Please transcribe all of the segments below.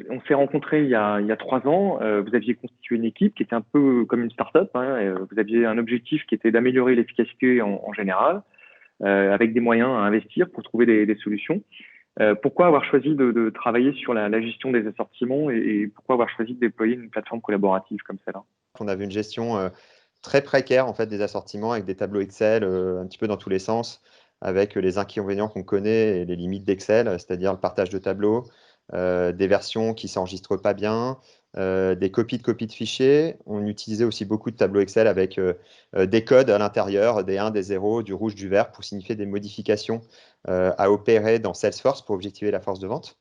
On s'est rencontrés il y a 3 ans. Vous aviez constitué une équipe qui était un peu comme une start-up, hein, et vous aviez un objectif qui était d'améliorer l'efficacité en général, avec des moyens à investir pour trouver des solutions. Pourquoi avoir choisi de travailler sur la gestion des assortiments et pourquoi avoir choisi de déployer une plateforme collaborative comme celle-là? On avait une gestion très précaire en fait, des assortiments avec des tableaux Excel un petit peu dans tous les sens, avec les inconvénients qu'on connaît et les limites d'Excel, c'est-à-dire le partage de tableaux, des versions qui ne s'enregistrent pas bien, des copies de fichiers. On utilisait aussi beaucoup de tableaux Excel avec des codes à l'intérieur, des 1, des 0, du rouge, du vert, pour signifier des modifications à opérer dans Salesforce pour objectiver la force de vente.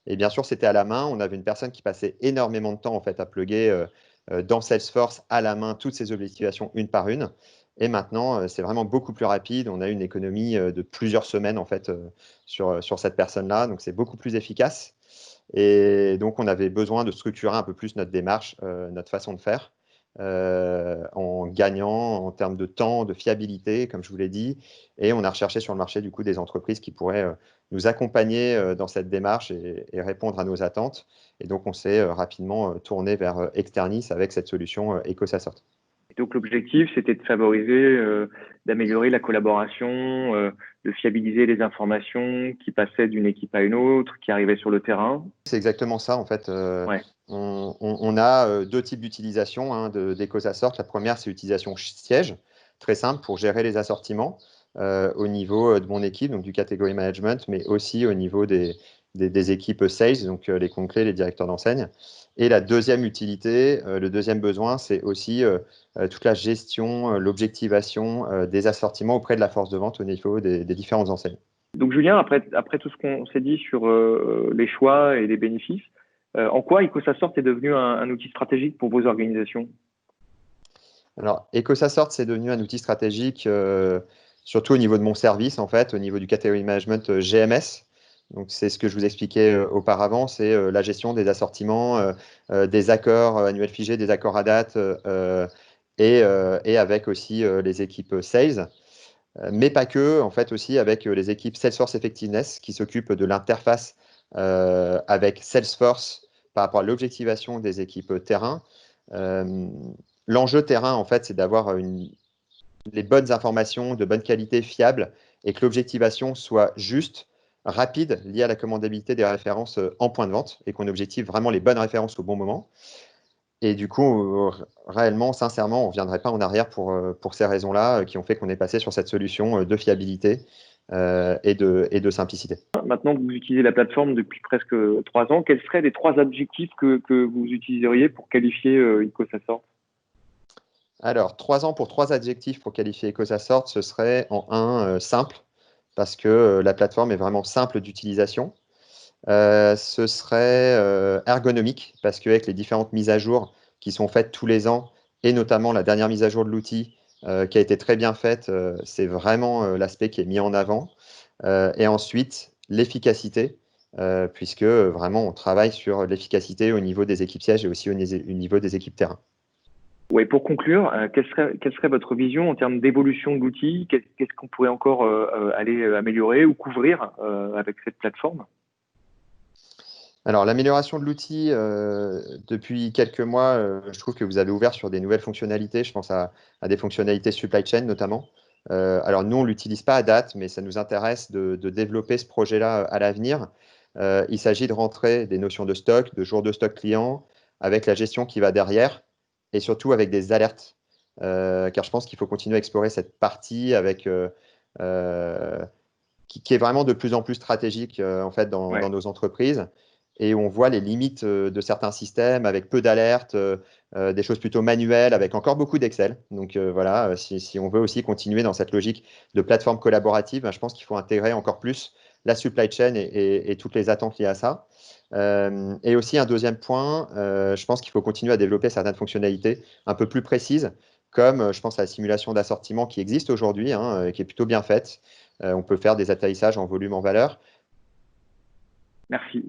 Et bien sûr, c'était à la main. On avait une personne qui passait énormément de temps en fait, à plugger dans Salesforce à la main toutes ces objectivations une par une. Et maintenant, c'est vraiment beaucoup plus rapide. On a une économie de plusieurs semaines en fait, sur cette personne-là. Donc, c'est beaucoup plus efficace. Et donc, on avait besoin de structurer un peu plus notre démarche, notre façon de faire, en gagnant en termes de temps, de fiabilité, comme je vous l'ai dit. Et on a recherché sur le marché du coup des entreprises qui pourraient nous accompagner dans cette démarche et répondre à nos attentes. Et donc, on s'est rapidement tourné vers Externis avec cette solution EcoSaSort. Et donc l'objectif, c'était de favoriser, d'améliorer la collaboration, de fiabiliser les informations qui passaient d'une équipe à une autre, qui arrivaient sur le terrain. C'est exactement ça, en fait. Ouais. On a deux types d'utilisation hein, d'EcoSaSort. La première, c'est l'utilisation siège, très simple pour gérer les assortiments au niveau de mon équipe, donc du category management, mais aussi au niveau des équipes sales, donc les comptes clés, les directeurs d'enseigne. Et la deuxième utilité, le deuxième besoin, c'est aussi toute la gestion, l'objectivation des assortiments auprès de la force de vente au niveau des différentes enseignes. Donc Julien, après tout ce qu'on s'est dit sur les choix et les bénéfices, en quoi EcoSaSort est devenu un outil stratégique pour vos organisations? Alors, EcoSaSort, c'est devenu un outil stratégique, surtout au niveau de mon service, en fait, au niveau du category management GMS. Donc, c'est ce que je vous expliquais auparavant, c'est la gestion des assortiments, des accords annuels figés, des accords à date, et avec aussi les équipes sales. Mais pas que, en fait, aussi avec les équipes Salesforce Effectiveness qui s'occupent de l'interface avec Salesforce par rapport à l'objectivation des équipes terrain. L'enjeu terrain, en fait, c'est d'avoir les bonnes informations de bonne qualité, fiables, et que l'objectivation soit juste, rapide, liée à la commandabilité des références en point de vente, et qu'on objective vraiment les bonnes références au bon moment. Et du coup, réellement, sincèrement, on ne reviendrait pas en arrière pour ces raisons-là qui ont fait qu'on est passé sur cette solution de fiabilité et de simplicité. Maintenant que vous utilisez la plateforme depuis presque 3 ans, quels seraient les 3 adjectifs que vous utiliseriez pour qualifier EcoSaSort? Alors, 3 ans pour 3 adjectifs pour qualifier EcoSaSort, ce serait en un simple, parce que la plateforme est vraiment simple d'utilisation. Ce serait ergonomique, parce qu'avec les différentes mises à jour qui sont faites tous les ans, et notamment la dernière mise à jour de l'outil qui a été très bien faite, c'est vraiment l'aspect qui est mis en avant. Et ensuite, l'efficacité, puisque vraiment on travaille sur l'efficacité au niveau des équipes sièges et aussi au niveau des équipes terrain. Ouais, pour conclure, quelle serait votre vision en termes d'évolution de l'outil? Qu'est-ce qu'on pourrait encore aller améliorer ou couvrir avec cette plateforme? Alors, l'amélioration de l'outil, depuis quelques mois, je trouve que vous avez ouvert sur des nouvelles fonctionnalités. Je pense à des fonctionnalités supply chain notamment. Alors nous, on ne l'utilise pas à date, mais ça nous intéresse de développer ce projet-là à l'avenir. Il s'agit de rentrer des notions de stock, de jours de stock client, avec la gestion qui va derrière et surtout avec des alertes. Car je pense qu'il faut continuer à explorer cette partie avec, qui est vraiment de plus en plus stratégique en fait, dans Ouais. nos entreprises et où on voit les limites de certains systèmes avec peu d'alertes, des choses plutôt manuelles, avec encore beaucoup d'Excel. Donc voilà, si on veut aussi continuer dans cette logique de plateforme collaborative, ben, je pense qu'il faut intégrer encore plus la supply chain et toutes les attentes liées à ça. Et aussi un deuxième point, je pense qu'il faut continuer à développer certaines fonctionnalités un peu plus précises, comme je pense à la simulation d'assortiment qui existe aujourd'hui, hein, qui est plutôt bien faite. On peut faire des atterrissages en volume, en valeur. Merci.